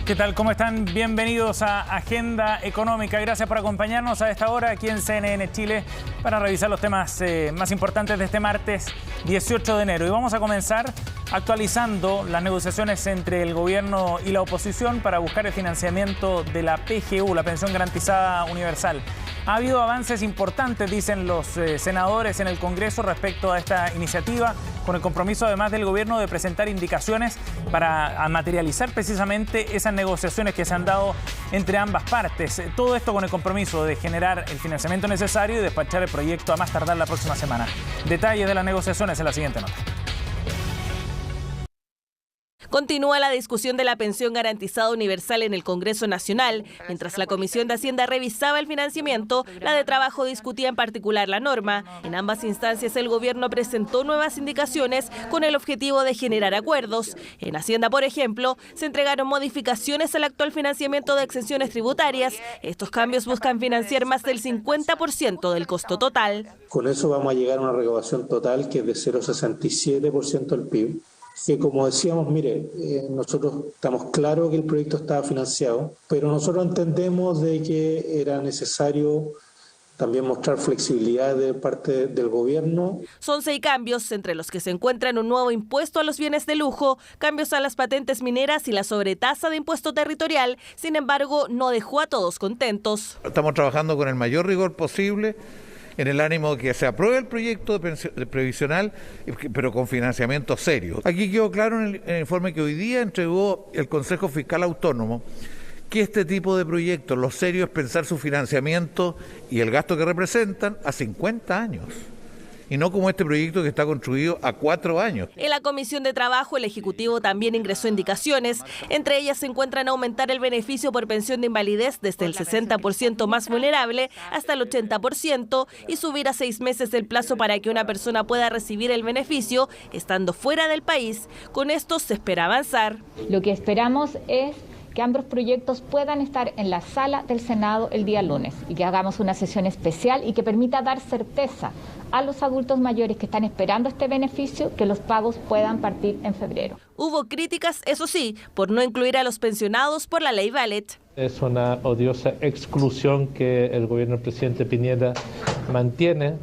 ¿Qué tal? ¿Cómo están? Bienvenidos a Agenda Económica. Gracias por acompañarnos a esta hora aquí en CNN Chile para revisar los temas más importantes de este martes 18 de enero. Y vamos a comenzar actualizando las negociaciones entre el gobierno y la oposición para buscar el financiamiento de la PGU, la Pensión Garantizada Universal. Ha habido avances importantes, dicen los senadores en el Congreso respecto a esta iniciativa, con el compromiso además del gobierno de presentar indicaciones para materializar precisamente esas negociaciones que se han dado entre ambas partes. Todo esto con el compromiso de generar el financiamiento necesario y despachar el proyecto a más tardar la próxima semana. Detalles de las negociaciones en la siguiente nota. Continúa la discusión de la pensión garantizada universal en el Congreso Nacional. Mientras la Comisión de Hacienda revisaba el financiamiento, la de Trabajo discutía en particular la norma. En ambas instancias el gobierno presentó nuevas indicaciones con el objetivo de generar acuerdos. En Hacienda, por ejemplo, se entregaron modificaciones al actual financiamiento de exenciones tributarias. Estos cambios buscan financiar más del 50% del costo total. Con eso vamos a llegar a una recaudación total que es de 0,67% del PIB. Que como decíamos, nosotros estamos claros que el proyecto estaba financiado, pero nosotros entendemos de que era necesario también mostrar flexibilidad de parte del gobierno. Son 6 cambios, entre los que se encuentran un nuevo impuesto a los bienes de lujo, cambios a las patentes mineras y la sobretasa de impuesto territorial. Sin embargo, no dejó a todos contentos. Estamos trabajando con el mayor rigor posible, en el ánimo de que se apruebe el proyecto de previsional, pero con financiamiento serio. Aquí quedó claro en el informe que hoy día entregó el Consejo Fiscal Autónomo que este tipo de proyectos, lo serio es pensar su financiamiento y el gasto que representan a 50 años. Y no como este proyecto que está construido a 4 años. En la Comisión de Trabajo, el Ejecutivo también ingresó indicaciones. Entre ellas se encuentran aumentar el beneficio por pensión de invalidez desde el 60% más vulnerable hasta el 80% y subir a 6 meses el plazo para que una persona pueda recibir el beneficio estando fuera del país. Con esto se espera avanzar. Lo que esperamos es que ambos proyectos puedan estar en la sala del Senado el día lunes y que hagamos una sesión especial y que permita dar certeza a los adultos mayores que están esperando este beneficio que los pagos puedan partir en febrero. Hubo críticas, eso sí, por no incluir a los pensionados por la ley Ballet. Es una odiosa exclusión que el gobierno del presidente Piñera mantiene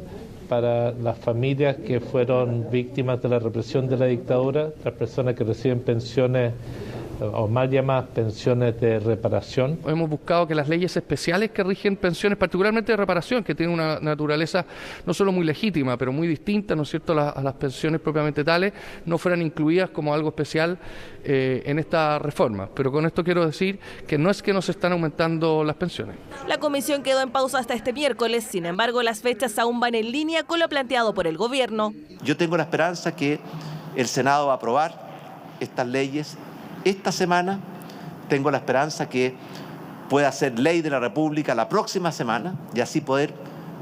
para las familias que fueron víctimas de la represión de la dictadura, las personas que reciben pensiones o mal llamadas pensiones de reparación. Hemos buscado que las leyes especiales que rigen pensiones, particularmente de reparación, que tienen una naturaleza no solo muy legítima, pero muy distinta, ¿no es cierto?, a las pensiones propiamente tales, no fueran incluidas como algo especial en esta reforma. Pero con esto quiero decir que no es que nos están aumentando las pensiones. La comisión quedó en pausa hasta este miércoles, sin embargo las fechas aún van en línea con lo planteado por el gobierno. Yo tengo la esperanza que el Senado va a aprobar estas leyes esta semana. Tengo la esperanza que pueda ser ley de la República la próxima semana y así poder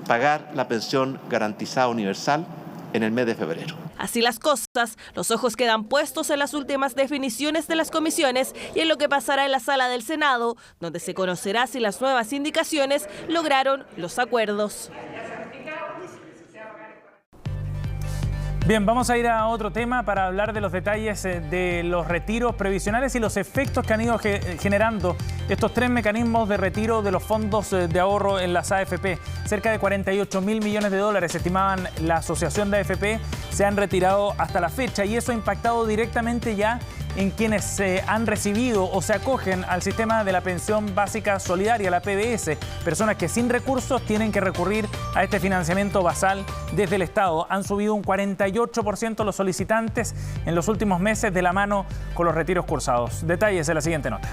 pagar la pensión garantizada universal en el mes de febrero. Así las cosas, los ojos quedan puestos en las últimas definiciones de las comisiones y en lo que pasará en la sala del Senado, donde se conocerá si las nuevas indicaciones lograron los acuerdos. Bien, vamos a ir a otro tema para hablar de los detalles de los retiros previsionales y los efectos que han ido generando estos 3 mecanismos de retiro de los fondos de ahorro en las AFP. Cerca de 48.000 millones de dólares, estimaban la Asociación de AFP, se han retirado hasta la fecha y eso ha impactado directamente ya en quienes se han recibido o se acogen al sistema de la pensión básica solidaria, la PBS, personas que sin recursos tienen que recurrir a este financiamiento basal desde el Estado. Han subido un 48% los solicitantes en los últimos meses de la mano con los retiros cursados. Detalles en la siguiente nota.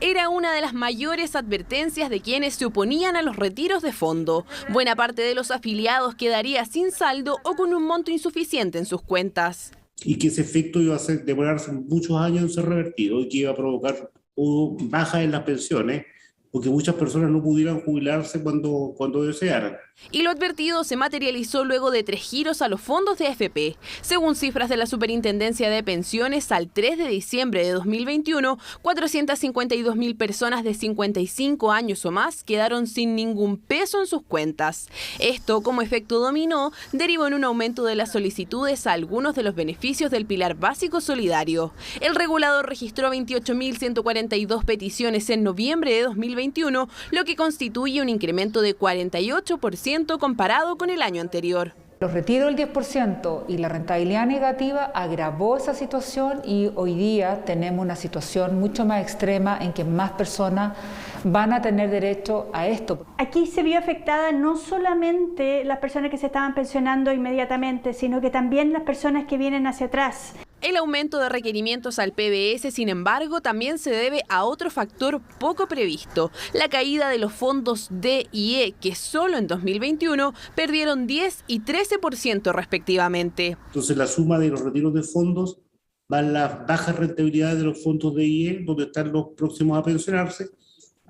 Era una de las mayores advertencias de quienes se oponían a los retiros de fondo. Buena parte de los afiliados quedaría sin saldo o con un monto insuficiente en sus cuentas. Y que ese efecto iba a demorarse muchos años en ser revertido y que iba a provocar bajas en las pensiones porque muchas personas no pudieran jubilarse cuando desearan. Y lo advertido se materializó luego de 3 giros a los fondos de AFP. Según cifras de la Superintendencia de Pensiones, al 3 de diciembre de 2021, 452.000 personas de 55 años o más quedaron sin ningún peso en sus cuentas. Esto, como efecto dominó, derivó en un aumento de las solicitudes a algunos de los beneficios del Pilar Básico Solidario. El regulador registró 28.142 peticiones en noviembre de 2021, lo que constituye un incremento de 48% comparado con el año anterior. Los retiros del 10% y la rentabilidad negativa agravó esa situación y hoy día tenemos una situación mucho más extrema en que más personas van a tener derecho a esto. Aquí se vio afectada no solamente las personas que se estaban pensionando inmediatamente, sino que también las personas que vienen hacia atrás. El aumento de requerimientos al PBS, sin embargo, también se debe a otro factor poco previsto, la caída de los fondos D y E, que solo en 2021 perdieron 10 y 13% respectivamente. Entonces la suma de los retiros de fondos más las bajas rentabilidades de los fondos D y E, donde están los próximos a pensionarse,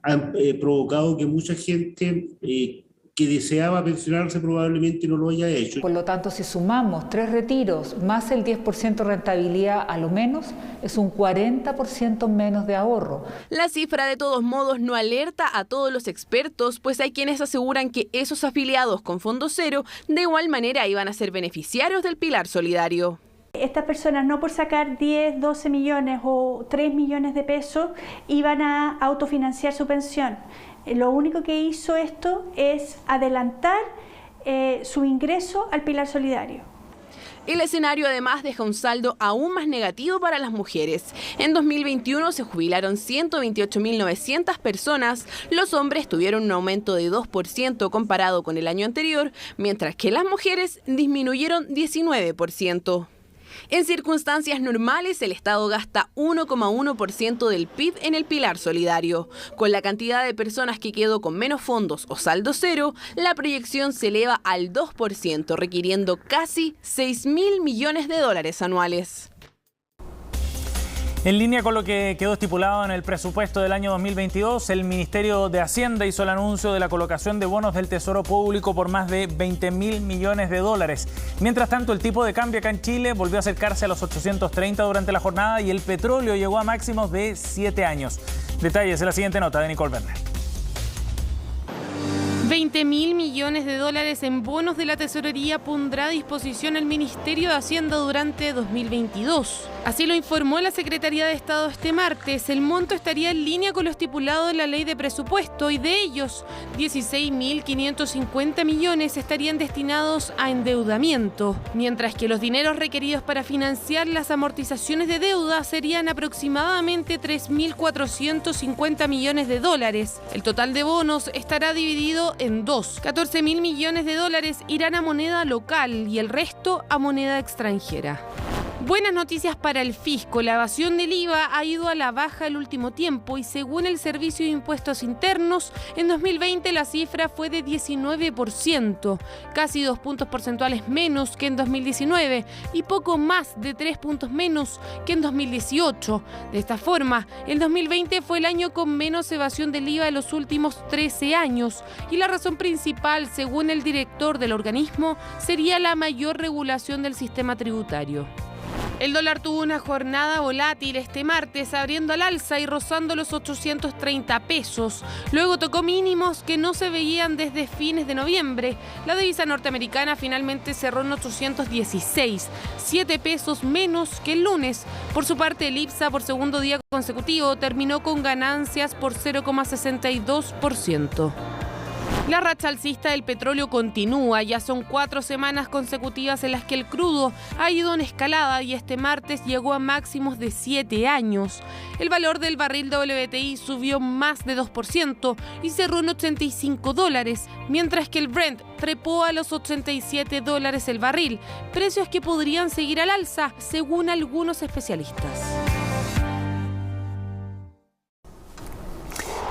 han provocado que mucha gente que deseaba pensionarse probablemente no lo haya hecho. Por lo tanto, si sumamos 3 retiros más el 10% rentabilidad a lo menos, es un 40% menos de ahorro. La cifra de todos modos no alerta a todos los expertos, pues hay quienes aseguran que esos afiliados con Fondo Cero de igual manera iban a ser beneficiarios del Pilar Solidario. Estas personas no por sacar 10, 12 millones o 3 millones de pesos iban a autofinanciar su pensión. Lo único que hizo esto es adelantar su ingreso al Pilar Solidario. El escenario además deja un saldo aún más negativo para las mujeres. En 2021 se jubilaron 128.900 personas, los hombres tuvieron un aumento de 2% comparado con el año anterior, mientras que las mujeres disminuyeron 19%. En circunstancias normales, el Estado gasta 1,1% del PIB en el Pilar Solidario. Con la cantidad de personas que quedó con menos fondos o saldo cero, la proyección se eleva al 2%, requiriendo casi 6.000 millones de dólares anuales. En línea con lo que quedó estipulado en el presupuesto del año 2022, el Ministerio de Hacienda hizo el anuncio de la colocación de bonos del Tesoro Público por más de 20.000 millones de dólares. Mientras tanto, el tipo de cambio acá en Chile volvió a acercarse a los 830 durante la jornada y el petróleo llegó a máximos de 7 años. Detalles en la siguiente nota de Nicole Werner. 20.000 millones de dólares en bonos de la tesorería pondrá a disposición el Ministerio de Hacienda durante 2022. Así lo informó la Secretaría de Estado este martes. El monto estaría en línea con lo estipulado en la ley de presupuesto y de ellos 16.550 millones estarían destinados a endeudamiento, mientras que los dineros requeridos para financiar las amortizaciones de deuda serían aproximadamente 3.450 millones de dólares. El total de bonos estará dividido en dos. 14.000 millones de dólares irán a moneda local y el resto a moneda extranjera. Buenas noticias para el fisco. La evasión del IVA ha ido a la baja el último tiempo y según el Servicio de Impuestos Internos, en 2020 la cifra fue de 19%, casi 2 puntos porcentuales menos que en 2019 y poco más de 3 puntos menos que en 2018. De esta forma, el 2020 fue el año con menos evasión del IVA de los últimos 13 años y la razón principal, según el director del organismo, sería la mayor regulación del sistema tributario. El dólar tuvo una jornada volátil este martes, abriendo al alza y rozando los 830 pesos. Luego tocó mínimos que no se veían desde fines de noviembre. La divisa norteamericana finalmente cerró en 816, 7 pesos menos que el lunes. Por su parte, el IPSA por segundo día consecutivo terminó con ganancias por 0,62%. La racha alcista del petróleo continúa, ya son 4 semanas consecutivas en las que el crudo ha ido en escalada y este martes llegó a máximos de 7 años. El valor del barril WTI subió más de 2% y cerró en $85, mientras que el Brent trepó a los $87 el barril, precios que podrían seguir al alza según algunos especialistas.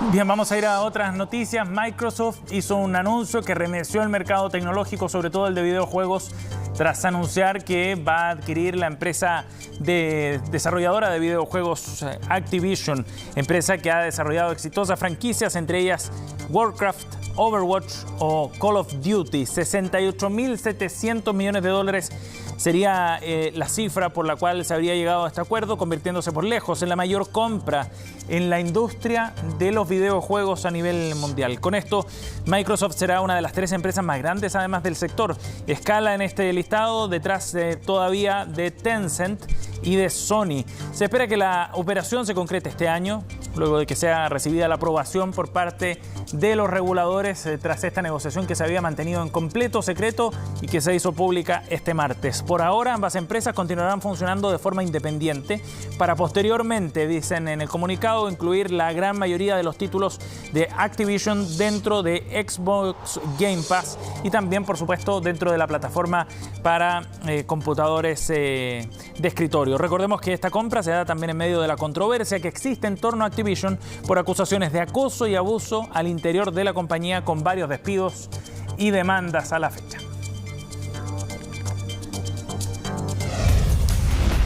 Bien, vamos a ir a otras noticias. Microsoft hizo un anuncio que remeció el mercado tecnológico, sobre todo el de videojuegos, tras anunciar que va a adquirir la empresa desarrolladora de videojuegos Activision, empresa que ha desarrollado exitosas franquicias, entre ellas Warcraft, Overwatch o Call of Duty. 68.700 millones de dólares sería la cifra por la cual se habría llegado a este acuerdo, convirtiéndose por lejos en la mayor compra en la industria de los videojuegos a nivel mundial. Con esto, Microsoft será una de las 3 empresas más grandes, además del sector. Escala en este listado detrás todavía de Tencent y de Sony. Se espera que la operación se concrete este año, luego de que sea recibida la aprobación por parte de los reguladores tras esta negociación que se había mantenido en completo secreto y que se hizo pública este martes. Por ahora, ambas empresas continuarán funcionando de forma independiente para posteriormente, dicen en el comunicado, incluir la gran mayoría de los títulos de Activision dentro de Xbox Game Pass y también, por supuesto, dentro de la plataforma para computadores de escritorio. Recordemos que esta compra se da también en medio de la controversia que existe en torno a Activision por acusaciones de acoso y abuso al interior de la compañía, con varios despidos y demandas a la fecha.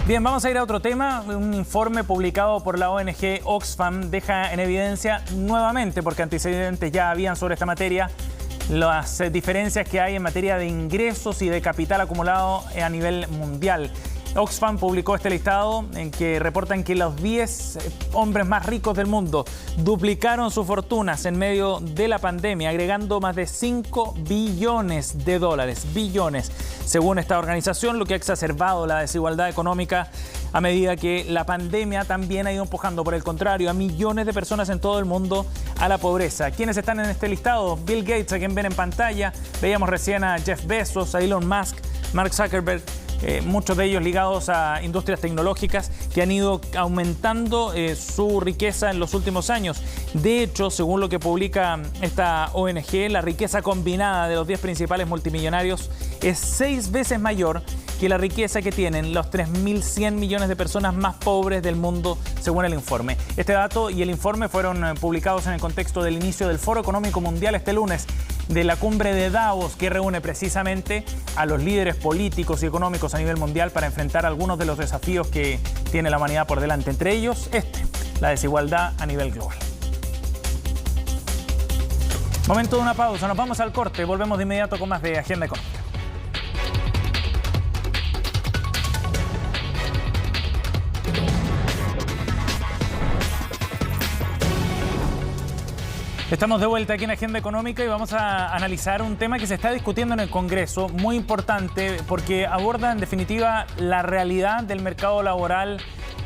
Bien, vamos a ir a otro tema. Un informe publicado por la ONG Oxfam deja en evidencia nuevamente, porque antecedentes ya habían sobre esta materia, las diferencias que hay en materia de ingresos y de capital acumulado a nivel mundial. Oxfam publicó este listado en que reportan que los 10 hombres más ricos del mundo duplicaron sus fortunas en medio de la pandemia, agregando más de 5 billones de dólares. Billones, según esta organización, lo que ha exacerbado la desigualdad económica a medida que la pandemia también ha ido empujando, por el contrario, a millones de personas en todo el mundo a la pobreza. ¿Quiénes están en este listado? Bill Gates, a quien ven en pantalla. Veíamos recién a Jeff Bezos, a Elon Musk, Mark Zuckerberg. Muchos de ellos ligados a industrias tecnológicas que han ido aumentando su riqueza en los últimos años. De hecho, según lo que publica esta ONG, la riqueza combinada de los 10 principales multimillonarios es 6 veces mayor que la riqueza que tienen los 3.100 millones de personas más pobres del mundo, según el informe. Este dato y el informe fueron publicados en el contexto del inicio del Foro Económico Mundial este lunes, de la cumbre de Davos, que reúne precisamente a los líderes políticos y económicos a nivel mundial para enfrentar algunos de los desafíos que tiene la humanidad por delante. Entre ellos, la desigualdad a nivel global. Momento de una pausa, nos vamos al corte, volvemos de inmediato con más de Agenda Económica. Estamos de vuelta aquí en Agenda Económica y vamos a analizar un tema que se está discutiendo en el Congreso, muy importante porque aborda en definitiva la realidad del mercado laboral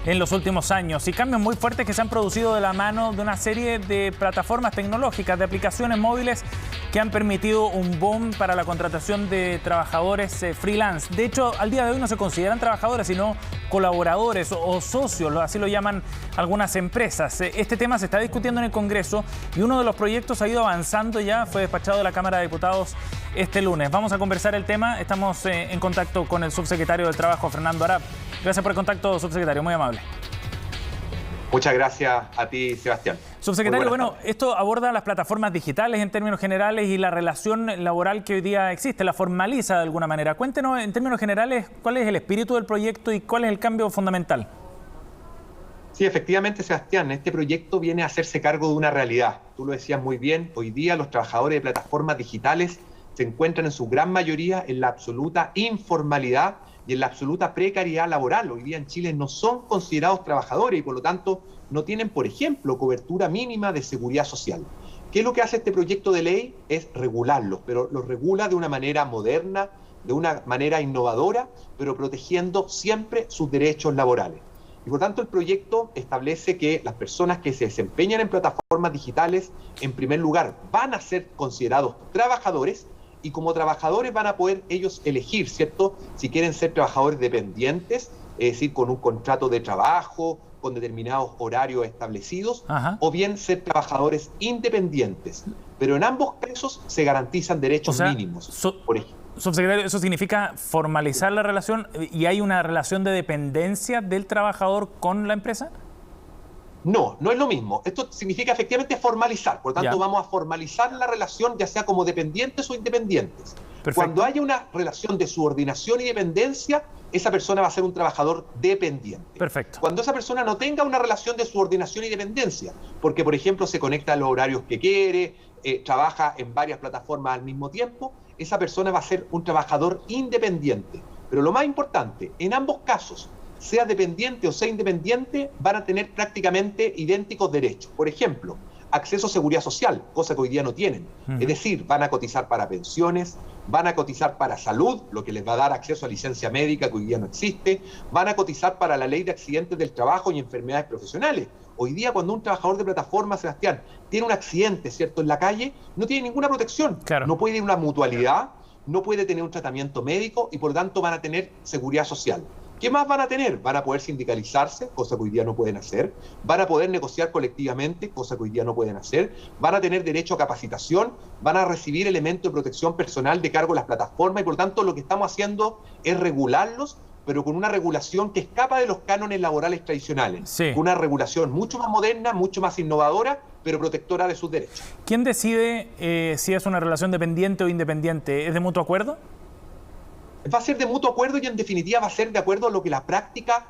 en los últimos años y cambios muy fuertes que se han producido de la mano de una serie de plataformas tecnológicas, de aplicaciones móviles que han permitido un boom para la contratación de trabajadores freelance. De hecho, al día de hoy no se consideran trabajadores, sino colaboradores o socios, así lo llaman algunas empresas. Este tema se está discutiendo en el Congreso y uno de los proyectos ha ido avanzando ya, fue despachado de la Cámara de Diputados este lunes. Vamos a conversar el tema, estamos en contacto con el subsecretario del Trabajo, Fernando Arap. Gracias por el contacto, subsecretario, muy amable. Muchas gracias a ti, Sebastián. Subsecretario, bueno, esto aborda las plataformas digitales en términos generales y la relación laboral que hoy día existe, la formaliza de alguna manera. Cuéntenos en términos generales cuál es el espíritu del proyecto y cuál es el cambio fundamental. Sí, efectivamente, Sebastián, este proyecto viene a hacerse cargo de una realidad. Tú lo decías muy bien, hoy día los trabajadores de plataformas digitales se encuentran en su gran mayoría en la absoluta informalidad y en la absoluta precariedad laboral. Hoy día en Chile no son considerados trabajadores y por lo tanto no tienen, por ejemplo, cobertura mínima de seguridad social. ¿Qué es lo que hace este proyecto de ley? Es regularlos, pero los regula de una manera moderna, de una manera innovadora, pero protegiendo siempre sus derechos laborales. Y por tanto el proyecto establece que las personas que se desempeñan en plataformas digitales, en primer lugar, van a ser considerados trabajadores y como trabajadores van a poder ellos elegir, ¿cierto?, si quieren ser trabajadores dependientes, es decir, con un contrato de trabajo, con determinados horarios establecidos, o bien ser trabajadores independientes. Pero en ambos casos se garantizan derechos mínimos. Por ejemplo. Subsecretario, ¿eso significa formalizar la relación y hay una relación de dependencia del trabajador con la empresa? No, no es lo mismo. Esto significa efectivamente formalizar. Por lo tanto, vamos a formalizar la relación, ya sea como dependientes o independientes. Perfecto. Cuando haya una relación de subordinación y dependencia, esa persona va a ser un trabajador dependiente. Perfecto. Cuando esa persona no tenga una relación de subordinación y dependencia, porque, por ejemplo, se conecta a los horarios que quiere, trabaja en varias plataformas al mismo tiempo, esa persona va a ser un trabajador independiente. Pero lo más importante, en ambos casos, sea dependiente o sea independiente, van a tener prácticamente idénticos derechos. Por ejemplo, acceso a seguridad social, cosa que hoy día no tienen. Es decir, van a cotizar para pensiones, van a cotizar para salud, lo que les va a dar acceso a licencia médica que hoy día no existe, van a cotizar para la ley de accidentes del trabajo y enfermedades profesionales. Hoy día, cuando un trabajador de plataforma, Sebastián, tiene un accidente, ¿cierto?, en la calle, no tiene ninguna protección. Claro. No puede ir a una mutualidad, no puede tener un tratamiento médico y por lo tanto van a tener seguridad social. ¿Qué más van a tener? Van a poder sindicalizarse, cosa que hoy día no pueden hacer. Van a poder negociar colectivamente, cosa que hoy día no pueden hacer. Van a tener derecho a capacitación. Van a recibir elementos de protección personal de cargo de las plataformas. Y por lo tanto, lo que estamos haciendo es regularlos, pero con una regulación que escapa de los cánones laborales tradicionales. Sí. Una regulación mucho más moderna, mucho más innovadora, pero protectora de sus derechos. ¿Quién decide si es una relación dependiente o independiente? ¿Es de mutuo acuerdo? Va a ser de mutuo acuerdo y en definitiva va a ser de acuerdo a lo que la práctica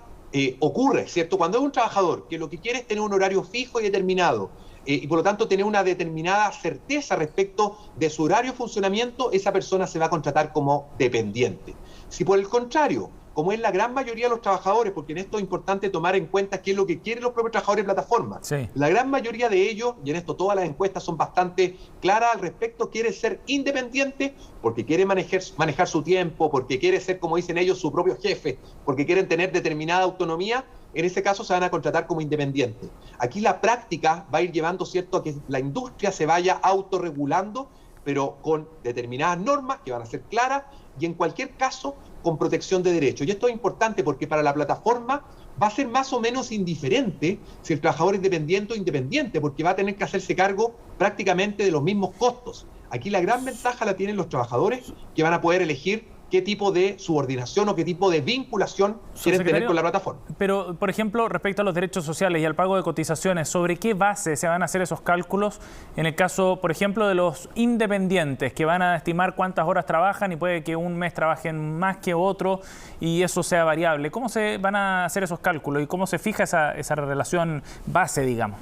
ocurre, ¿cierto? Cuando es un trabajador que lo que quiere es tener un horario fijo y determinado y por lo tanto tener una determinada certeza respecto de su horario de funcionamiento, esa persona se va a contratar como dependiente. Si por el contrario, como es la gran mayoría de los trabajadores, porque en esto es importante tomar en cuenta qué es lo que quieren los propios trabajadores de plataforma. Sí. La gran mayoría de ellos, y en esto todas las encuestas son bastante claras al respecto, quiere ser independiente porque quiere manejar su tiempo, porque quiere ser, como dicen ellos, su propio jefe, porque quieren tener determinada autonomía. En ese caso se van a contratar como independientes. Aquí la práctica va a ir llevando, ¿cierto?, a que la industria se vaya autorregulando, pero con determinadas normas que van a ser claras y en cualquier caso con protección de derechos. Y esto es importante porque para la plataforma va a ser más o menos indiferente si el trabajador es dependiente o independiente, porque va a tener que hacerse cargo prácticamente de los mismos costos. Aquí la gran ventaja la tienen los trabajadores, que van a poder elegir qué tipo de subordinación o qué tipo de vinculación quieren tener con la plataforma. Pero, por ejemplo, respecto a los derechos sociales y al pago de cotizaciones, ¿sobre qué base se van a hacer esos cálculos en el caso, por ejemplo, de los independientes, que van a estimar cuántas horas trabajan y puede que un mes trabajen más que otro y eso sea variable? ¿Cómo se van a hacer esos cálculos y cómo se fija esa relación base, digamos?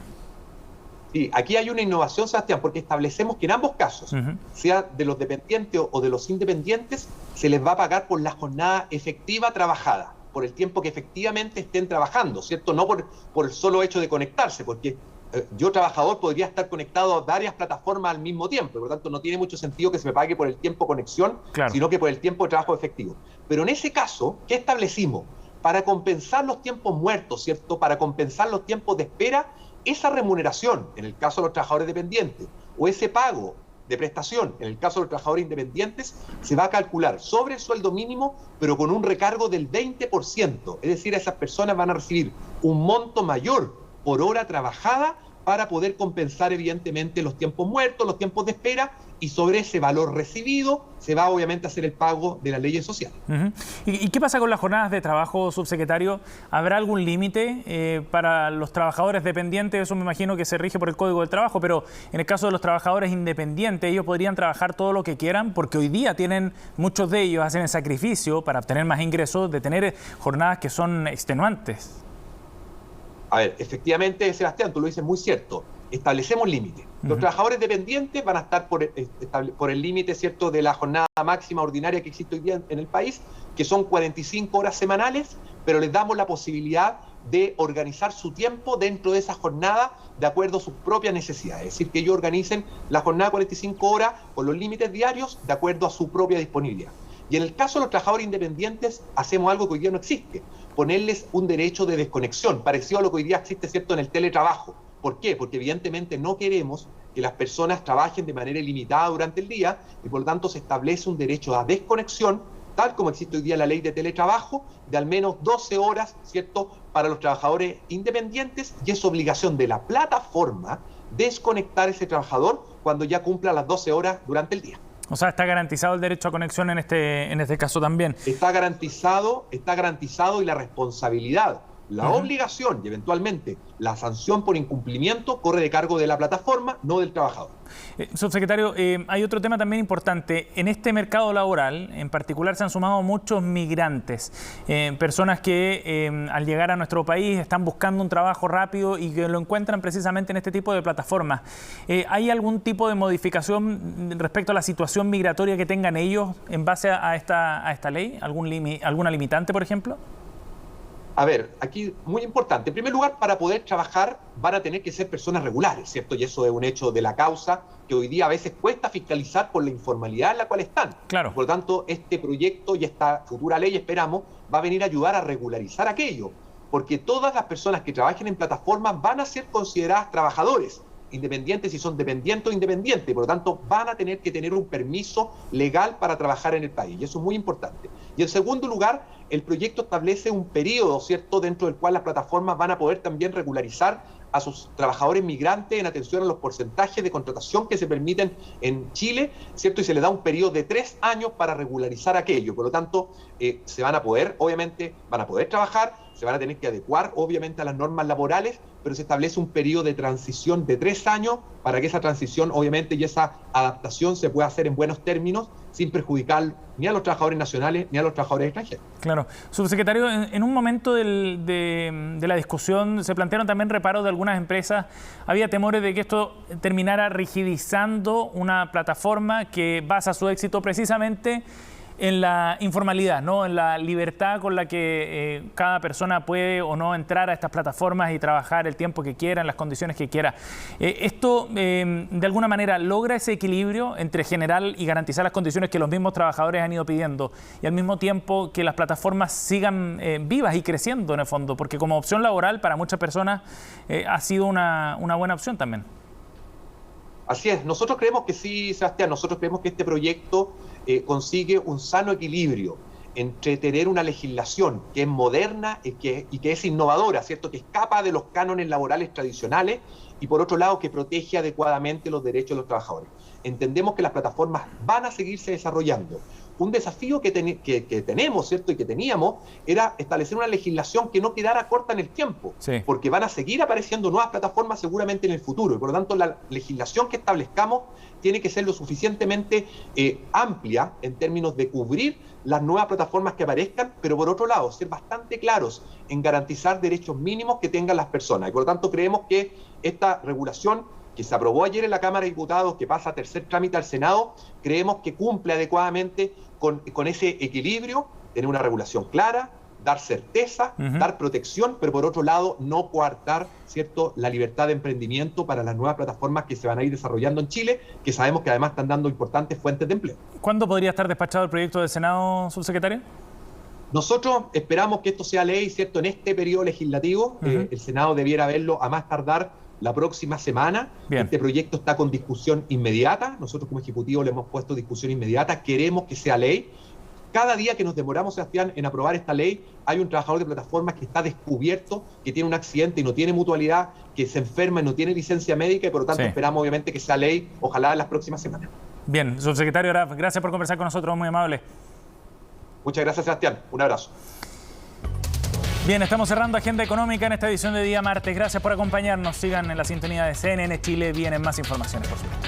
Sí, aquí hay una innovación, Sebastián, porque establecemos que en ambos casos, sea de los dependientes o de los independientes, se les va a pagar por la jornada efectiva trabajada, por el tiempo que efectivamente estén trabajando, ¿cierto? No por el solo hecho de conectarse, porque yo, trabajador, podría estar conectado a varias plataformas al mismo tiempo, por lo tanto no tiene mucho sentido que se me pague por el tiempo de conexión, sino que por el tiempo de trabajo efectivo. Pero en ese caso, ¿qué establecimos? Para compensar los tiempos muertos, ¿cierto? Para compensar los tiempos de espera, esa remuneración, en el caso de los trabajadores dependientes, o ese pago de prestación, en el caso de los trabajadores independientes, se va a calcular sobre el sueldo mínimo, pero con un recargo del 20%. Es decir, esas personas van a recibir un monto mayor por hora trabajada para poder compensar, evidentemente, los tiempos muertos, los tiempos de espera, y sobre ese valor recibido se va, obviamente, a hacer el pago de las leyes sociales. ¿Y qué pasa con las jornadas de trabajo, subsecretario? ¿Habrá algún límite para los trabajadores dependientes? Eso me imagino que se rige por el Código del Trabajo, pero en el caso de los trabajadores independientes, ellos podrían trabajar todo lo que quieran, porque hoy día muchos de ellos hacen el sacrificio para obtener más ingresos de tener jornadas que son extenuantes. A ver, efectivamente, Sebastián, tú lo dices muy cierto. Establecemos límites. Los trabajadores dependientes van a estar por el límite, ¿cierto?, de la jornada máxima ordinaria que existe hoy día en el país, que son 45 horas semanales, pero les damos la posibilidad de organizar su tiempo dentro de esa jornada de acuerdo a sus propias necesidades. Es decir, que ellos organicen la jornada de 45 horas con los límites diarios de acuerdo a su propia disponibilidad. Y en el caso de los trabajadores independientes, hacemos algo que hoy día no existe: ponerles un derecho de desconexión, parecido a lo que hoy día existe, ¿cierto?, en el teletrabajo. ¿Por qué? Porque evidentemente no queremos que las personas trabajen de manera ilimitada durante el día y por lo tanto se establece un derecho a desconexión, tal como existe hoy día la ley de teletrabajo, de al menos 12 horas, ¿cierto?, para los trabajadores independientes, y es obligación de la plataforma desconectar a ese trabajador cuando ya cumpla las 12 horas durante el día. O sea, ¿está garantizado el derecho a conexión en este caso también? Está garantizado y la responsabilidad La obligación y eventualmente la sanción por incumplimiento corre de cargo de la plataforma, no del trabajador. Subsecretario, hay otro tema también importante. En este mercado laboral, en particular, se han sumado muchos migrantes, personas que al llegar a nuestro país están buscando un trabajo rápido y que lo encuentran precisamente en este tipo de plataformas. ¿Hay algún tipo de modificación respecto a la situación migratoria que tengan ellos en base a esta ley? ¿Alguna limitante, por ejemplo? A ver, aquí muy importante. En primer lugar, para poder trabajar van a tener que ser personas regulares, ¿cierto? Y eso es un hecho de la causa que hoy día a veces cuesta fiscalizar por la informalidad en la cual están. Claro. Por lo tanto, este proyecto y esta futura ley, esperamos, va a venir a ayudar a regularizar aquello. Porque todas las personas que trabajen en plataformas van a ser consideradas trabajadores, independientes si son dependientes o independientes. Por lo tanto, van a tener que tener un permiso legal para trabajar en el país. Y eso es muy importante. Y en segundo lugar, el proyecto establece un periodo, ¿cierto?, dentro del cual las plataformas van a poder también regularizar a sus trabajadores migrantes en atención a los porcentajes de contratación que se permiten en Chile, ¿cierto? Y se le da un periodo de 3 años para regularizar aquello. Por lo tanto, se van a poder, obviamente, van a poder trabajar, se van a tener que adecuar, obviamente, a las normas laborales, pero se establece un periodo de transición de 3 años para que esa transición, obviamente, y esa adaptación se pueda hacer en buenos términos, sin perjudicar ni a los trabajadores nacionales ni a los trabajadores extranjeros. Claro. Subsecretario, en un momento de la discusión se plantearon también reparos de algunas empresas. Había temores de que esto terminara rigidizando una plataforma que basa su éxito precisamente en la informalidad, ¿no? En la libertad con la que cada persona puede o no entrar a estas plataformas y trabajar el tiempo que quiera, en las condiciones que quiera. ¿Esto de alguna manera logra ese equilibrio entre generar y garantizar las condiciones que los mismos trabajadores han ido pidiendo y al mismo tiempo que las plataformas sigan vivas y creciendo en el fondo? Porque como opción laboral para muchas personas ha sido una buena opción también. Así es, nosotros creemos que sí, Sebastián, nosotros creemos que este proyecto consigue un sano equilibrio entre tener una legislación que es moderna y que es innovadora, ¿cierto? Que escapa de los cánones laborales tradicionales y por otro lado que protege adecuadamente los derechos de los trabajadores. Entendemos que las plataformas van a seguirse desarrollando. Un desafío que tenemos, ¿cierto? Y que teníamos era establecer una legislación que no quedara corta en el tiempo, porque van a seguir apareciendo nuevas plataformas seguramente en el futuro y por lo tanto la legislación que establezcamos tiene que ser lo suficientemente amplia en términos de cubrir las nuevas plataformas que aparezcan, pero por otro lado ser bastante claros en garantizar derechos mínimos que tengan las personas y por lo tanto creemos que esta regulación que se aprobó ayer en la Cámara de Diputados, que pasa a tercer trámite al Senado, creemos que cumple adecuadamente con ese equilibrio, tener una regulación clara, dar certeza, dar protección, pero por otro lado no coartar, ¿cierto?, la libertad de emprendimiento para las nuevas plataformas que se van a ir desarrollando en Chile, que sabemos que además están dando importantes fuentes de empleo. ¿Cuándo podría estar despachado el proyecto del Senado, subsecretario? Nosotros esperamos que esto sea ley, ¿cierto?, en este periodo legislativo. El Senado debiera verlo a más tardar la próxima semana. Bien. Este proyecto está con discusión inmediata. Nosotros como Ejecutivo le hemos puesto discusión inmediata. Queremos que sea ley. Cada día que nos demoramos, Sebastián, en aprobar esta ley, hay un trabajador de plataformas que está descubierto, que tiene un accidente y no tiene mutualidad, que se enferma y no tiene licencia médica y por lo tanto esperamos obviamente que sea ley, ojalá en las próximas semanas. Bien, subsecretario Araf, gracias por conversar con nosotros, muy amable. Muchas gracias, Sebastián. Un abrazo. Bien, estamos cerrando Agenda Económica en esta edición de día martes. Gracias por acompañarnos. Sigan en la sintonía de CNN Chile. Vienen más informaciones, por supuesto.